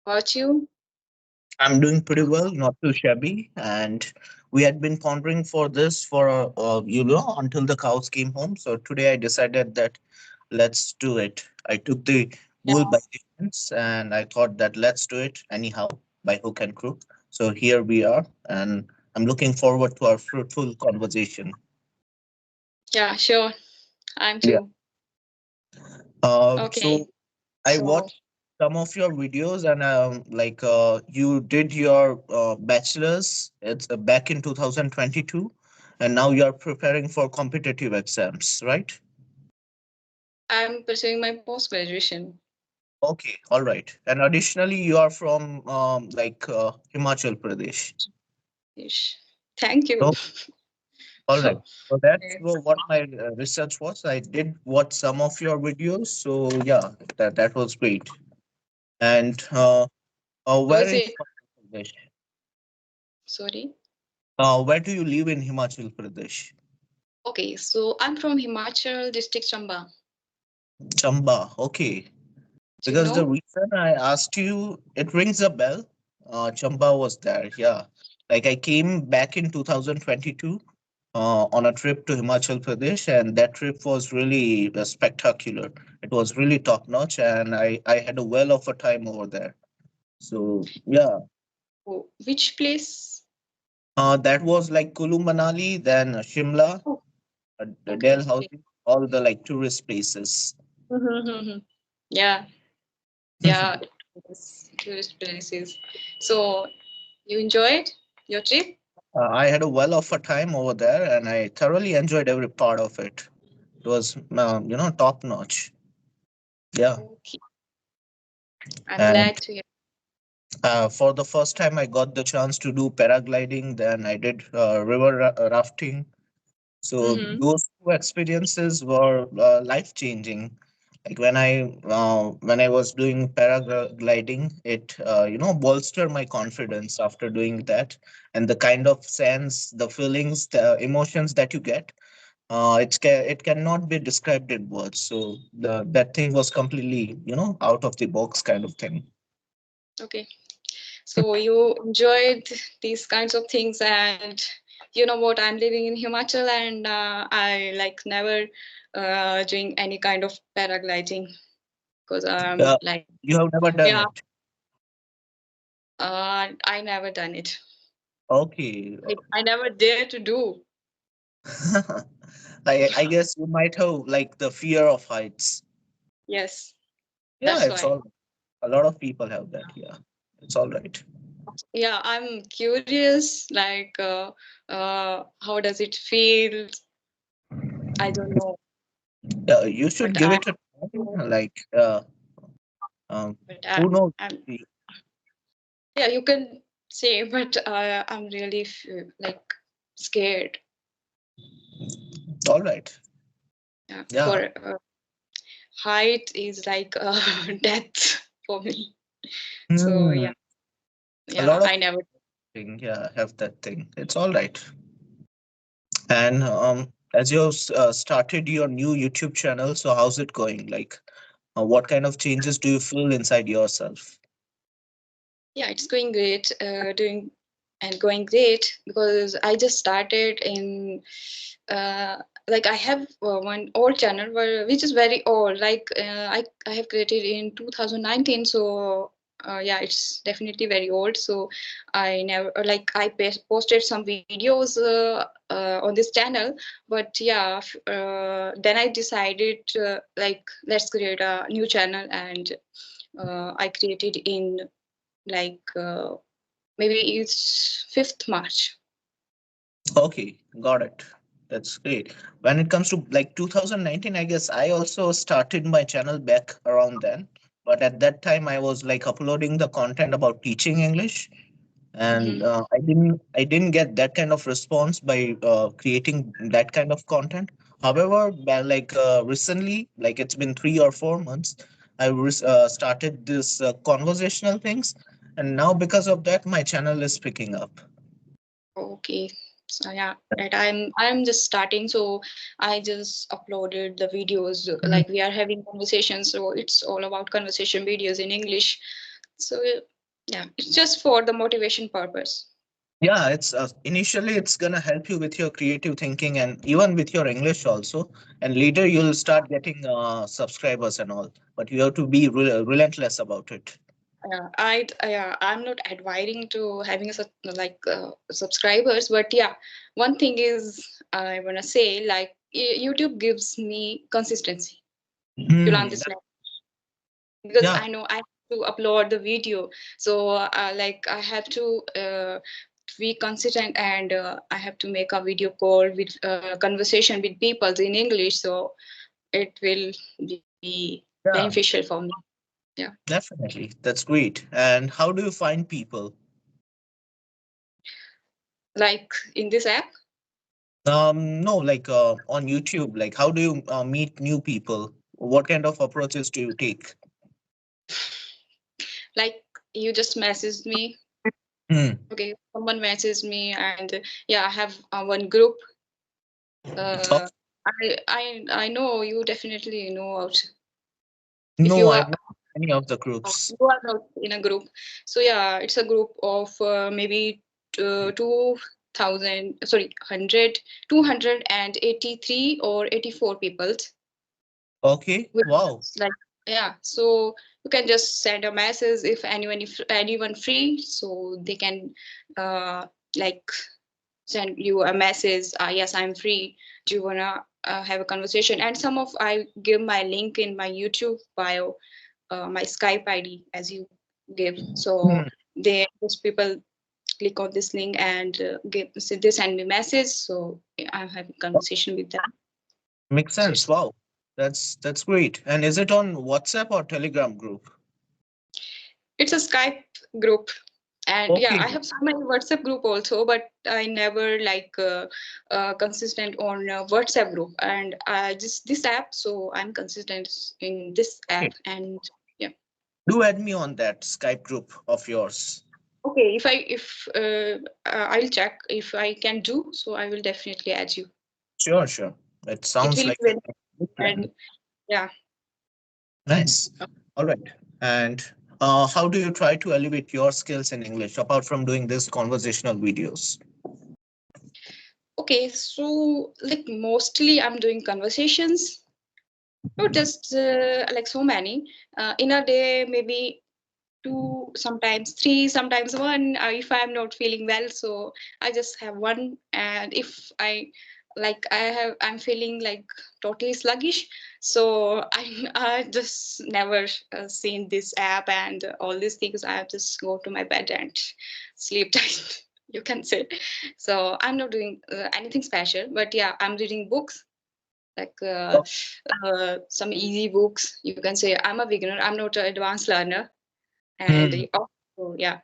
about you? I'm doing pretty well, not too shabby. And we had been pondering for this for, until the cows came home. So today I decided that let's do it. I took the bull Yeah, by the horns and I thought that let's do it anyhow by hook and crook. So here we are, and I'm looking forward to our fruitful conversation. yeah, sure. I'm Yeah. too. So Okay, I so watched some of your videos, and you did your bachelor's. It's back in 2022, and now you are preparing for competitive exams, right? I'm pursuing my post-graduation. Okay, all right. And additionally, you are from Himachal Pradesh. Ish. Thank you. Oh, all right. So that's Okay. what my research was. I did watch some of your videos, so yeah, that was great. And How where is in it? Himachal Pradesh? Sorry. Where do you live in Himachal Pradesh? Okay, so I'm from Himachal district, Chamba. Chamba. Okay. Do you Because the know? reason I asked you, it rings a bell. Chamba was there. Yeah. Like I came back in 2022 on a trip to Himachal Pradesh, and that trip was really spectacular. It was really top notch, and I had a well of a time over there. So, yeah. Oh, which place? That was like Kulu Manali, then Shimla, Oh, the okay, okay. Dalhousie, all the like tourist places. Mhm. Yeah, yeah. Tourist places. So you enjoyed your trip? I had a well of a time over there, and I thoroughly enjoyed every part of it. It was, top notch. Yeah. Okay, I'm And glad to hear. for the first time, I got the chance to do paragliding. Then I did river rafting. So Mm-hmm. those two experiences were life changing. Like when I was doing paragliding, it bolstered my confidence after doing that, and the kind of sense, the feelings, the emotions that you get. It cannot be described in words. So that thing was completely, out of the box kind of thing. Okay. So you enjoyed these kinds of things, and you know what? I'm living in Himachal, and I like never doing any kind of paragliding because Uh, like you have never done yeah, it. I never done it. Okay. Like I never dare to do. I guess you might have like the fear of heights. Yes, Yeah, that's it's why. all. A lot of people have that. Yeah, it's all right. Yeah, I'm curious. Like, how does it feel? I don't know, You should but give it a try. Like, but who knows? I'm yeah. You can say, but I'm really like scared. All right. Yeah, Yeah, for height is like death for me. So Hmm. yeah, A yeah. lot of I never. thing. Yeah, have that thing. It's all right. And as you have started your new YouTube channel, so how's it going? Like, what kind of changes do you feel inside yourself? Yeah, it's going great. Doing and going great because I just started in uh, like I have one old channel which is very old. Like I have created in 2019, so yeah, it's definitely very old. So I never like I posted some videos on this channel, but yeah, then I decided like let's create a new channel, and I created in like maybe it's 5th March. Okay, got it. That's great. When it comes to like 2019, I guess I also started my channel back around then. But at that time, I was like uploading the content about teaching English, and Hmm. I didn't get that kind of response by creating that kind of content. However, recently, like it's been 3 or 4 months, I started this conversational things, and now because of that, my channel is picking up. Okay. So yeah, right. I'm just starting, so I just uploaded the videos. Like we are having conversations, so it's all about conversation videos in English. So Yeah, it's just for the motivation purpose. Yeah, it's initially it's gonna help you with your creative thinking and even with your English also. And later you'll start getting subscribers and all. But you have to be relentless about it. I'm not advising to having such like subscribers, but yeah, one thing is I wanna say like YouTube gives me consistency to learn Hmm. this language because Yeah. I know I have to upload the video, so like I have to be consistent and I have to make a video call with conversation with people in English, so it will be Yeah. beneficial for me. Yeah. Definitely. That's great. And how do you find people? Like in this app, No, like on YouTube, like how do you meet new people? What kind of approaches do you take? like you just messaged me. Hmm. Okay, someone messaged me, and yeah, I have one group. Oh, Uh, I know you definitely know out if no, you I've are not any of the groups. you are not in a group. So yeah, it's a group of maybe 2000 sorry 100 283 or 84 people Okay. with Wow. like yeah, so you can just send a message if anyone free, so they can uh like send you a message, yes, I'm free, do you wanna have a conversation. And some of I give my link in my YouTube bio, my Skype ID as you give, so Hmm. those people click on this link and so they send me message, so I'm having conversation with them. Makes So sense. Wow. That's great. And is it on WhatsApp or Telegram group? it's a Skype group. And yeah, Okay. I have some my WhatsApp group also, but I never like consistent on WhatsApp group. And just this app, so I'm consistent in this app. Okay. And yeah, Do add me on that Skype group of yours. okay. If I'll check if I can do, so I will definitely add you. Sure, sure. It It sounds will be like very a good plan. and yeah. Nice. All right. And how do you try to elevate your skills in English apart from doing this conversational videos? Okay, so like mostly I'm doing conversations, not just like so many. In a day, maybe two, sometimes three, sometimes one, if I'm not feeling well, so I just have one. And if I'm feeling like totally sluggish, so I just never seen this app and all these things. I just go to my bed and sleep tight, you can say. So I'm not doing anything special, but yeah, I'm reading books like some easy books, you can say. I'm a beginner, I'm not an advanced learner. And Hmm. also yeah,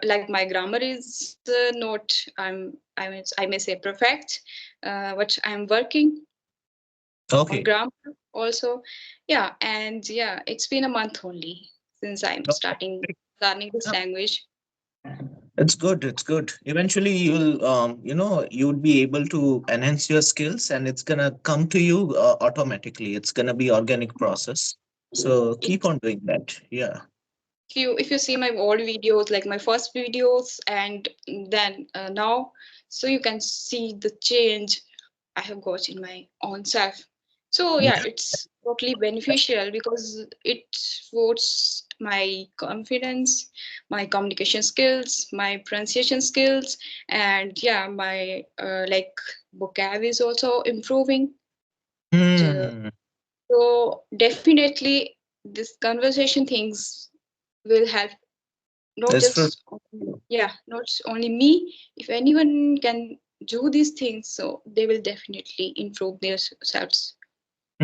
like my grammar is not I may say perfect, but I'm working on Okay. grammar also. Yeah, and yeah, it's been a month only since I'm Okay. starting learning this Yeah, language. it's good. It's good. Eventually, you'll, you'll be able to enhance your skills, and it's gonna come to you automatically. It's gonna be organic process. So keep It on doing that. Yeah. if you see my old videos, like my first videos and then now, so you can see the change I have got in my own self. So Yeah. yeah, it's totally beneficial because it boosts my confidence, my communication skills, my pronunciation skills, and yeah, my like vocab is also improving. So, Hmm. so definitely this conversation things will help not It's for. just yeah, not only me. If anyone can do these things, so they will definitely improve themselves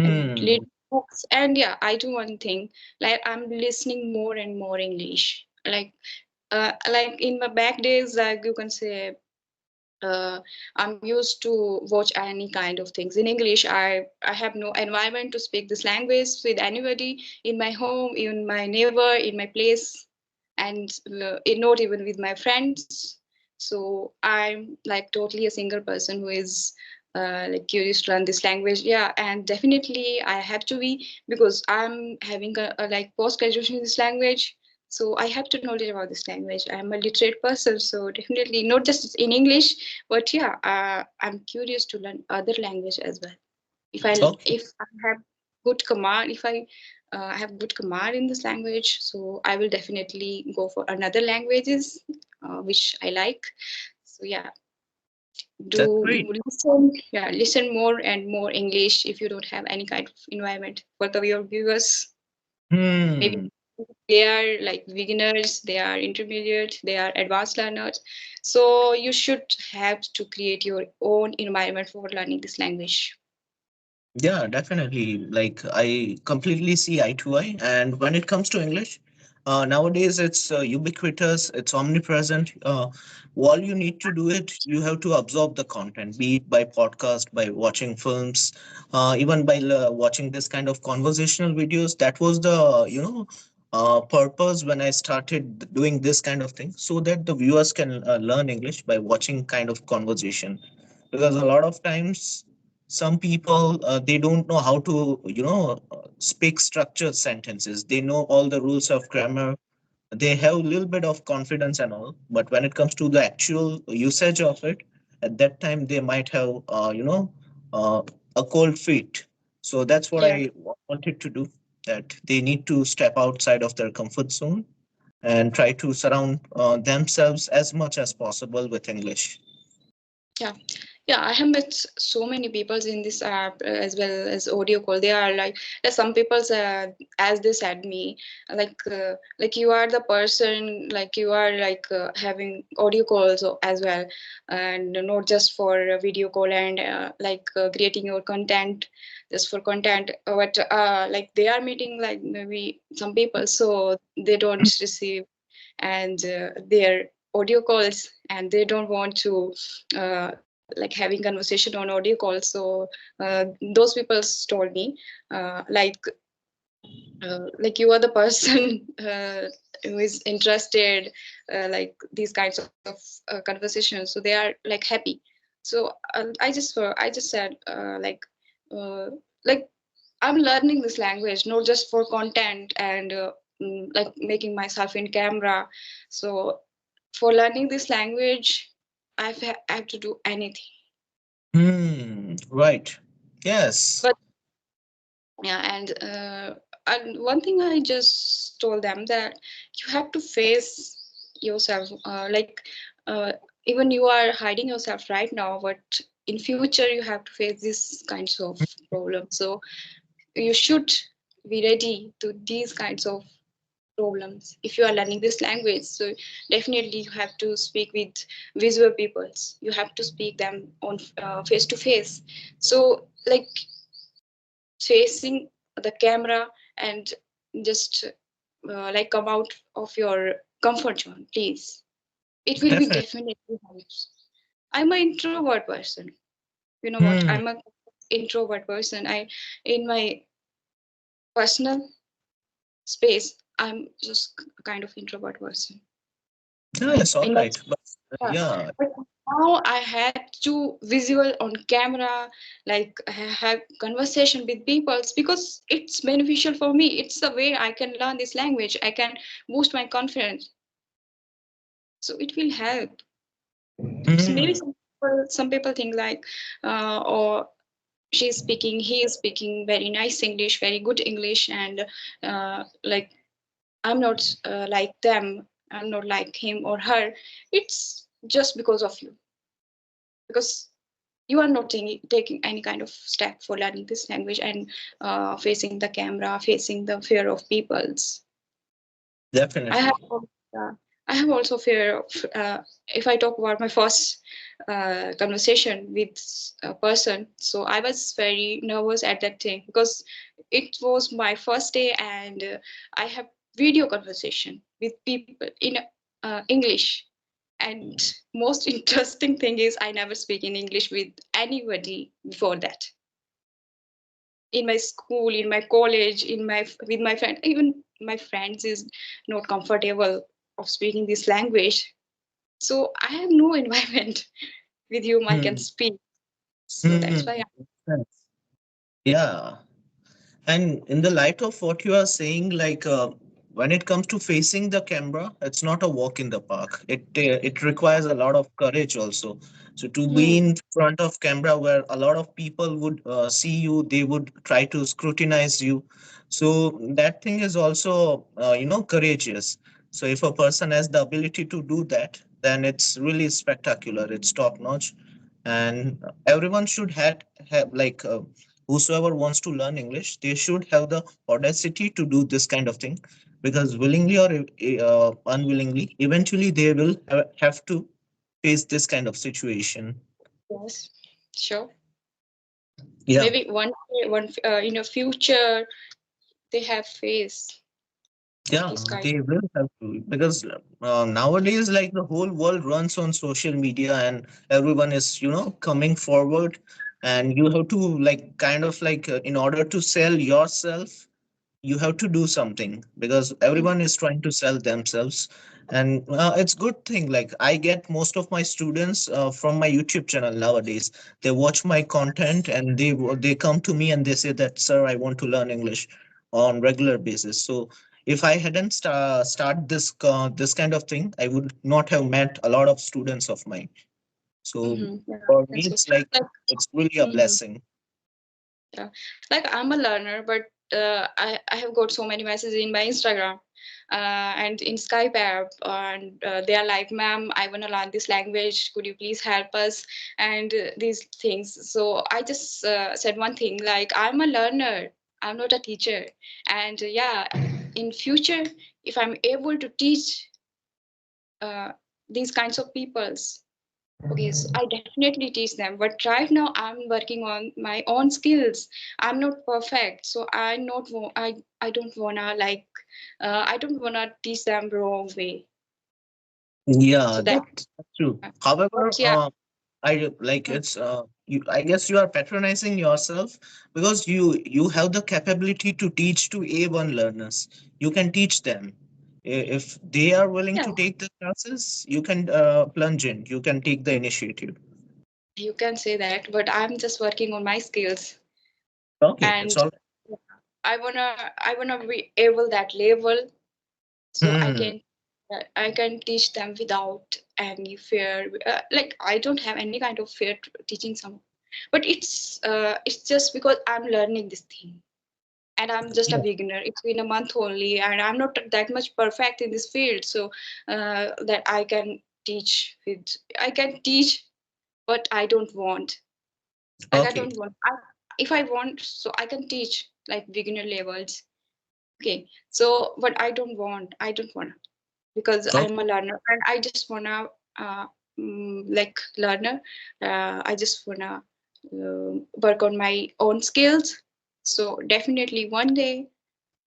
and Hmm. read books. And yeah, I do one thing, like I'm listening more and more English, like in my back days, like you can say, I'm used to watch any kind of things in English. I have no environment to speak this language with anybody in my home, in my neighbor, in my place, and not even with my friends. So I'm like totally a single person who is like curious to learn this language. Yeah, and definitely I have to be because I'm having a like post graduation in this language. So I have to knowledge about this language. I'm a literate person, so definitely not just in English, but yeah, I'm curious to learn other language as well. Okay. If I have good command, if I have good command in this language, so I will definitely go for another languages which I like. So yeah, That's do great. listen, yeah, listen more and more English if you don't have any kind of environment for your viewers. Maybe Hmm. they are like beginners, they are intermediate, they are advanced learners. So you should have to create your own environment for learning this language. Yeah, definitely. Like I completely see eye to eye. And when it comes to English, nowadays it's ubiquitous, it's omnipresent. All you need to do it, you have to absorb the content, be it by podcast, by watching films, even by watching this kind of conversational videos. That was the purpose when I started doing this kind of thing, so that the viewers can learn English by watching kind of conversation. Because a lot of times some people they don't know how to speak structured sentences. They know all the rules of grammar, they have a little bit of confidence and all, but when it comes to the actual usage of it, at that time they might have uh, a cold feet. So that's what Yeah. I wanted to do, that they need to step outside of their comfort zone and try to surround themselves as much as possible with English. Yeah, yeah, I have met so many people in this app as well as audio call. They are like, there's some people as they said me, like you are the person, like you are like having audio calls as well, and not just for a video call and creating your content just for content. But like they are meeting like maybe some people, so they don't receive and their audio calls, and they don't want to like having conversation on audio calls. So those people told me like like you are the person who is interested like these kinds of conversations, so they are like happy. So I just said uh, like I'm learning this language not just for content and like making myself in camera. So for learning this language, I have to do anything. Right. Yes. But yeah, and one thing I just told them that you have to face yourself. Even you are hiding yourself right now, but in future you have to face these kinds of problems. So you should be ready to these kinds of problems if you are learning this language. So definitely you have to speak with visual peoples, you have to speak them on face to face. So like facing the camera and just like come out of your comfort zone, please. It will be Definitely. definitely helps. I'm an introvert person. You know what, Hmm. I'm a introvert person. I in my personal space, I'm just a kind of introvert person. Yes, all In my right. But yeah. yeah, But now I had to visual on camera, like I have conversation with people because it's beneficial for me. It's the way I can learn this language. I can boost my confidence. So it will help. So maybe hmm, some people think like, or she's speaking, he is speaking very nice English, very good English, and like I'm not like them. I'm not like him or her. It's just because of you, because you are not taking any kind of step for learning this language and facing the camera, facing the fear of people's. I have definitely. uh, I have also fear of if I talk about my first conversation with a person. So I was very nervous at that thing because it was my first day, and I have video conversation with people in English. And most interesting thing is I never speak in English with anybody before that. In my school, in my college, in my with my friend, even my friends is not comfortable of speaking this language. So I have no environment with whom I can Hmm. speak. So Hmm. that's why Makes sense. Yeah. And in the light of what you are saying, like when it comes to facing the camera, it's not a walk in the park. It requires a lot of courage also. So to be Hmm. in front of camera where a lot of people would see you, they would try to scrutinize you. So that thing is also courageous. So if a person has the ability to do that, then it's really spectacular. It's top notch, and everyone should have like whosoever wants to learn English, they should have the audacity to do this kind of thing, because willingly or unwillingly, eventually they will have to face this kind of situation. Yes, sure. Yeah, Maybe one day, one in a future, they have faced yeah, this kind. they will have to, because nowadays, like, the whole world runs on social media, and everyone is coming forward, and you have to, like, kind of like, in order to sell yourself, you have to do something, because Mm. everyone is trying to sell themselves. And it's good thing, like, I get most of my students from my YouTube channel nowadays. They watch my content, and they come to me and they say that, sir, I want to learn English on regular basis. So if I hadn't start this kind of thing, I would not have met a lot of students of mine. So Mm-hmm. Yeah, for me, that's good. it's like, Like, it's really a mhm. blessing. Yeah, like I'm a learner, but I have got so many messages in my Instagram, and in Skype app, and they are like, "Ma'am, I wanna learn this language. Could you please help us?" And these things. So I just said one thing, like I'm a learner. I'm not a teacher, and yeah, in future, if I'm able to teach uh, these kinds of peoples. Okay, so I definitely teach them, but right now I'm working on my own skills. I'm not perfect, so I don't wanna like I don't wanna teach them wrong way. Yeah, So that, that's true. but However, yeah, I like, mm, it's you, I guess you are patronizing yourself, because you have the capability to teach to A1 learners. You can teach them. If they are willing yeah, to take the classes, you can plunge in. You can take the initiative. you can say that, but I'm just working on my skills, Okay, it's and all. I wanna be able that level so Hmm. I can teach them without any fear. Like I don't have any kind of fear teaching someone, but it's just because I'm learning this thing and I'm just a Yeah. beginner. It's been a month only, and I'm not that much perfect in this field, so that I can teach, but I don't want. Like I Okay. don't want. If I want, so I can teach like beginner levels. Okay, so but I don't want because Okay. I'm a learner and I just wanna uh, like learner. I just wanna work on my own skills. So definitely one day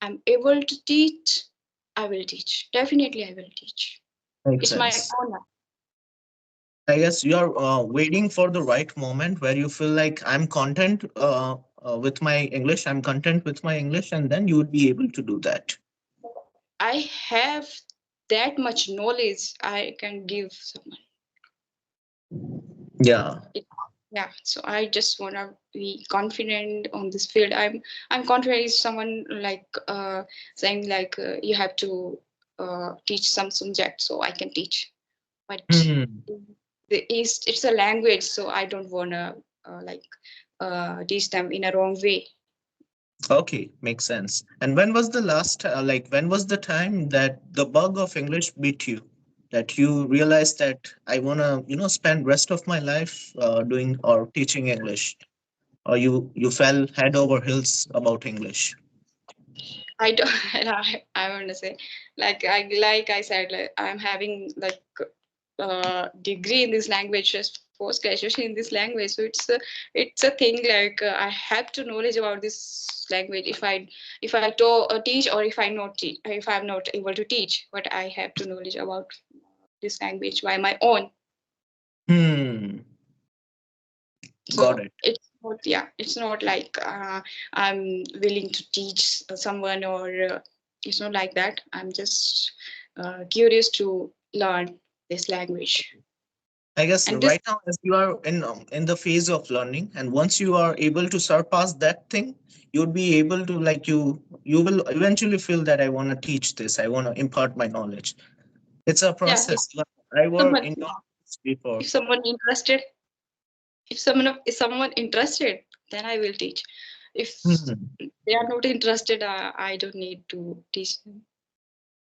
I'm able to teach. I will teach. Definitely, I will teach. Makes It's my sense. honor. I guess you are waiting for the right moment where you feel like, I'm content with my English. I'm content with my English, and then you would be able to do that. I have that much knowledge I can give someone. Yeah. It, yeah, so I just wanna be confident on this field. I'm confident if someone like saying like you have to teach some subject, so I can teach. But Hmm. it's a language, so I don't wanna like teach them in a wrong way. Okay, makes sense. And when was the when was the time that the bug of English beat you? That you realized that, I wanna, spend rest of my life doing or teaching English, or you fell head over heels about English. I don't. I want to say, like I said, like I'm having like degree in this language, just post graduation in this language. So it's a thing like I have to knowledge about this language. If I teach or if I not teach, if I'm not able to teach, but I have to knowledge about this language by my own. Hmm. Got So it. it's not like I'm willing to teach someone or it's not like that. I'm just curious to learn this language. I guess And this, right now, as you are in the phase of learning, and once you are able to surpass that thing, you'd be able to like you will eventually feel that I want to teach this, I want to impart my knowledge. It's a yeah, if process. I were someone, in your yeah, shoes before. if someone interested, if someone interested, then I will teach. If Hmm. they are not interested, I don't need to teach them.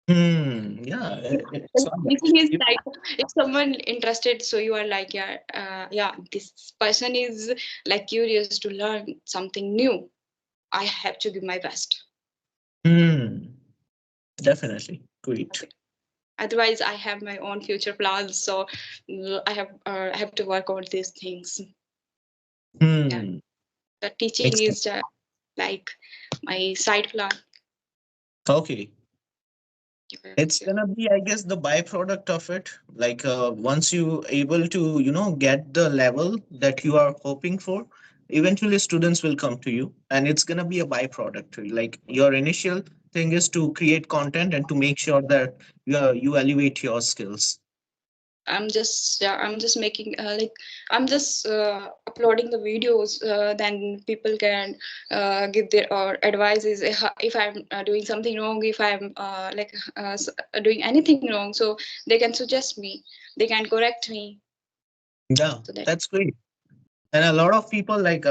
Hmm. Yeah. It's Like, all right. teaching is like, if someone interested, so you are like, yeah, yeah, this person is like curious to learn something new. I have to give my best. Hmm. Definitely. Great. Otherwise, I have my own future plans, so I have to work on these things. Yeah, Hmm. the teaching Makes sense. is like my side plan. Okay. It's Yeah. gonna be, I guess, the byproduct of it. Like once you able to, get the level that you are hoping for, eventually students will come to you, and it's gonna be a byproduct to you. Like your initial thing is to create content and to make sure that you elevate your skills. I'm just making I'm just uploading the videos. Then people can give their advices if I'm doing something wrong, if I'm doing anything wrong. So they can suggest me, they can correct me. Yeah, So that that's great. And a lot of people like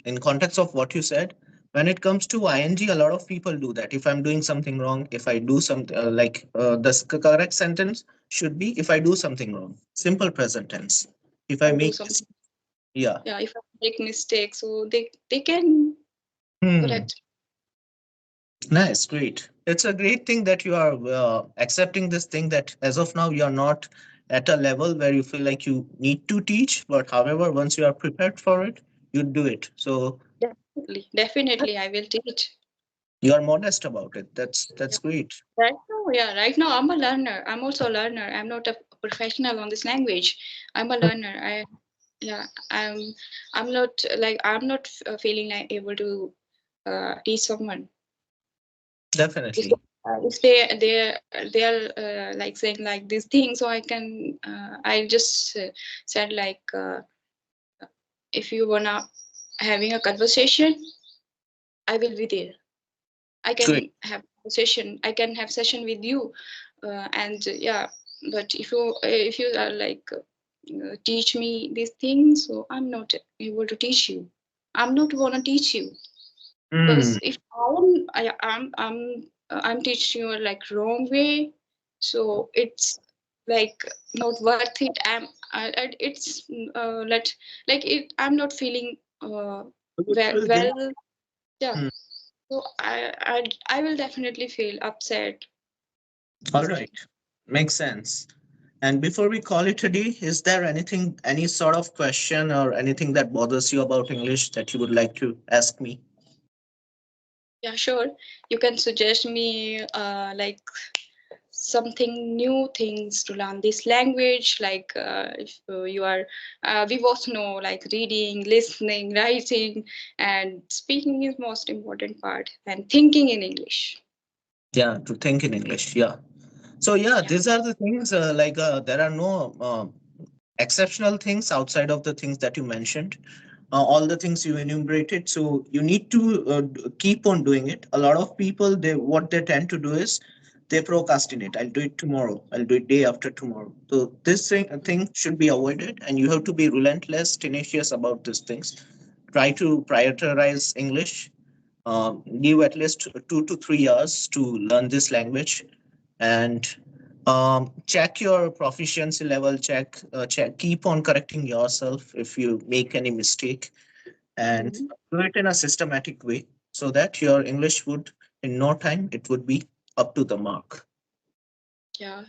in context of what you said, when it comes to ing, a lot of people do that. If I'm doing something wrong, if I do something correct sentence should be if I do something wrong. Simple present tense. If I I do make something. yeah. Yeah, if I make mistakes, so they can Hmm. correct. Nice, great. It's a great thing that you are accepting this thing that as of now you are not at a level where you feel like you need to teach, but however, once you are prepared for it, you do it. So Definitely, I will teach. you are modest about it. That's Yeah. great. Right now I'm a learner. I'm also a learner. I'm not a professional on this language. I'm a learner. Yeah, I'm not I'm not feeling like able to teach someone. If Definitely. if they are like saying like these things, so I just said like if you wanna having a conversation, I will be there. I Great. can have session. I can have session with you, and yeah. But if you are like teach me these things, so I'm not able to teach you. I'm not gonna teach you Mm, because if I'm teaching you like wrong way, so it's like not worth it. It's like it. I'm not feeling you would feel guilt. well. Yeah, Mm, so I will definitely feel upset. all This right. thing. Makes sense. And before we call it a day, is there anything, any sort of question or anything that bothers you about English that you would like to ask me? Yeah, sure. You can suggest me like something new things to learn this language. Like if you are, we both know like reading, listening, writing, and speaking is most important part, and thinking in English. Yeah, to think in English. Yeah. So yeah, Yeah. these are the things. There are no exceptional things outside of the things that you mentioned. All the things you enumerated. So you need to keep on doing it. A lot of people, they what they tend to do is they procrastinate. I'll do it tomorrow. I'll do it day after tomorrow. So this thing should be avoided, and you have to be relentless, tenacious about these things. Try to prioritize English. Give at least 2 to 3 years to learn this language, and check your proficiency level. Check, keep on correcting yourself if you make any mistake, and Mhm. do it in a systematic way so that your English would, in no time, it would be up to the mark. Yeah,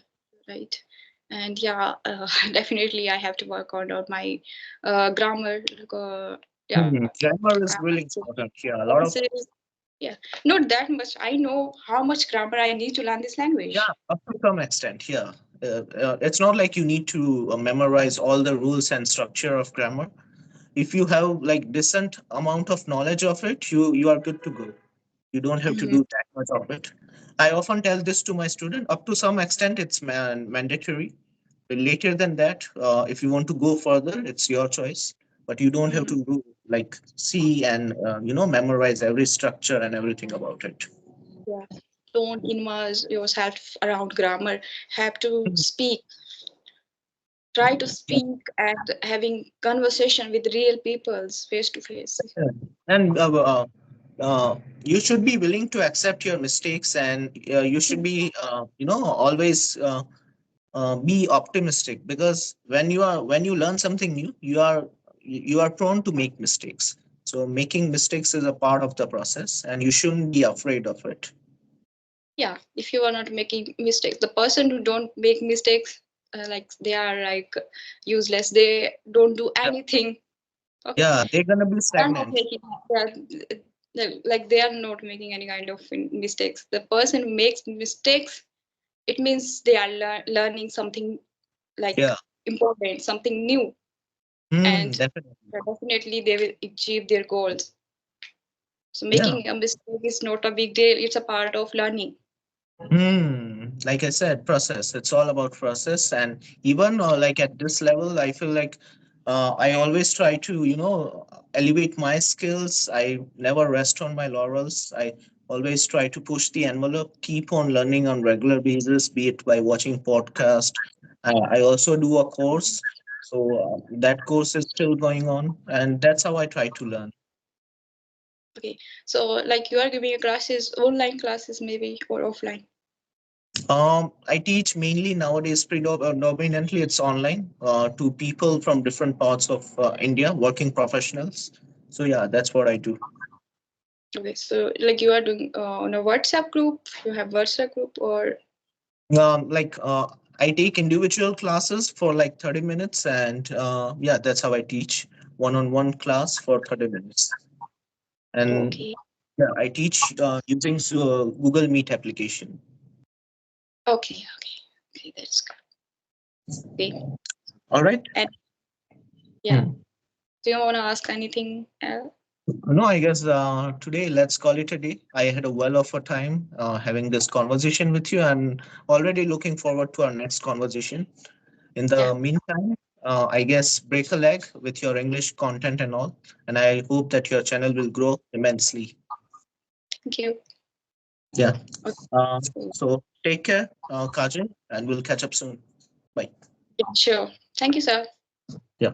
right. And yeah, definitely I have to work on my grammar. Yeah, Grammar is grammar. really So important. Yeah, a lot of tenses. Yeah, not that much. I know how much grammar I need to learn this yeah, language. up to some extent. Yeah, it's not like you need to memorize all the rules and structure of grammar. If you have like decent amount of knowledge of it, you are good to go. You don't have to Mhm. do that much of it. I often tell this to my student. Up to some extent it's mandatory, Later than that, if you want to go further, it's your choice. But you don't have Mhm. to do like see and memorize every structure and everything about it. Yeah. Don't immerse yourself around grammar. Have to speak. Try to speak and having conversation with real peoples face to face. Yeah. And you should be willing to accept your mistakes, and you should be always be optimistic, because when you learn something new, you are prone to make mistakes. So making mistakes is a part of the process, and you shouldn't be afraid of it. Yeah, if you are not making mistakes, the person who don't make mistakes, like they are like useless. They don't do Yeah, anything. Okay, yeah, they're gonna be they are not stagnant. making. Like they are not making any kind of mistakes. The person who makes mistakes, it means they are learning something like Yeah. important, something new, and Definitely. definitely they will achieve their goals. So Yeah. making a mistake is not a big deal. It's a part of learning. Like I said, process. It's all about process, and even like at this level, I feel like I always try to, elevate my skills. I never rest on my laurels. I always try to push the envelope, keep on learning on regular basis, be it by watching podcast. I also do a course, so that course is still going on, and that's how I try to learn. Okay, so like you are giving your classes, online classes maybe or offline. I teach mainly nowadays, predominantly it's online to people from different parts of India, working professionals. So yeah, that's what I do. Okay, so like you are doing on a WhatsApp group, you have WhatsApp group or Like I take individual classes for like 30 minutes, and yeah, that's how I teach one-on-one class for 30 minutes. And okay, yeah, I teach using Google Meet application. okay, that's good. Okay, All right. and yeah, Hmm. do you want to ask anything else? No, I guess today let's call it a day. I had a well of a time having this conversation with you, and already looking forward to our next conversation. In Yeah, the meantime, I guess break a leg with your English content and all, and I hope that your channel will grow immensely. thank you. Yeah. Okay, Uh, so, so take care, Kajal, and we'll catch up soon. Bye. yeah, sure. Thank you, sir. Yeah.